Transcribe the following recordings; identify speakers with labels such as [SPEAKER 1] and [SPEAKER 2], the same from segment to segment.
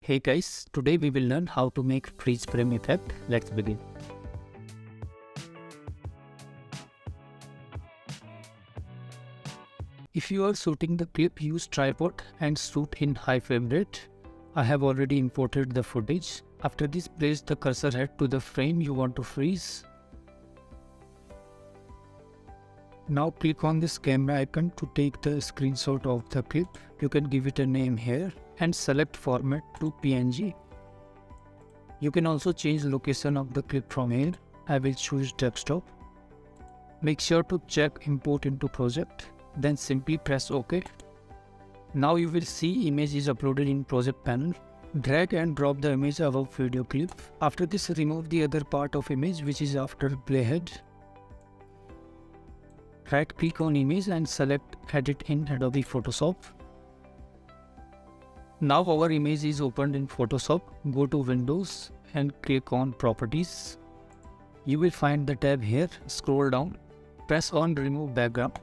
[SPEAKER 1] Hey guys, today we will learn how to make freeze frame effect. Let's begin. If you are shooting the clip, use tripod and shoot in high frame rate. I have already imported the footage. After this, place the cursor head to the frame you want to freeze. Now click on this camera icon to take the screenshot of the clip. You can give it a name here and select format to PNG. You can also change location of the clip from here. I will choose desktop. Make sure to check import into project. Then simply press OK. Now you will see image is uploaded in project panel. Drag and drop the image above video clip. After this, remove the other part of image which is after playhead. Right click on image and select edit in Adobe Photoshop. Now our image is opened in Photoshop. Go to Windows and click on Properties. You will find the tab here. Scroll down. Press on Remove Background.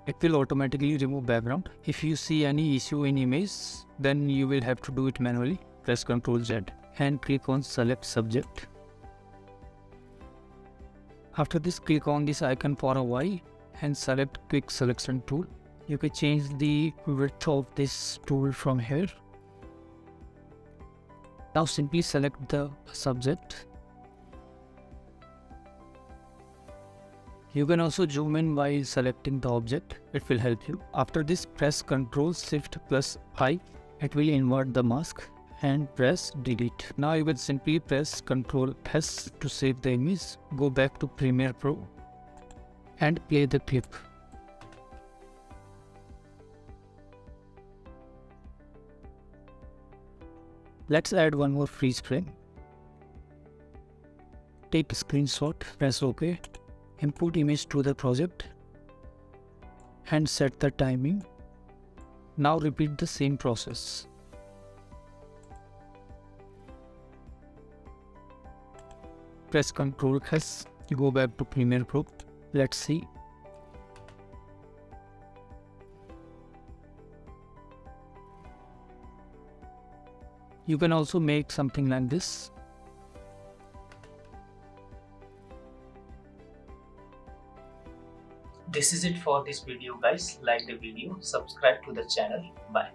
[SPEAKER 1] It will automatically remove background. If you see any issue in image, then you will have to do it manually. Press Ctrl Z and click on Select Subject. After this, click on this icon for a while and select Quick Selection Tool. You can change the width of this tool from here. Now simply select the subject. You can also zoom in while selecting the object. It will help you. After this, press Ctrl+Shift+I. It will invert the mask and press delete. Now you will simply press Ctrl+S to save the image. Go back to Premiere Pro and play the clip. Let's add one more freeze frame. Take a screenshot, press OK. Import image to the project and set the timing. Now repeat the same process. Press Ctrl+S, go back to Premiere Pro. Let's see. You can also make something like this. This is it for this video guys. Like the video, subscribe to the channel. Bye.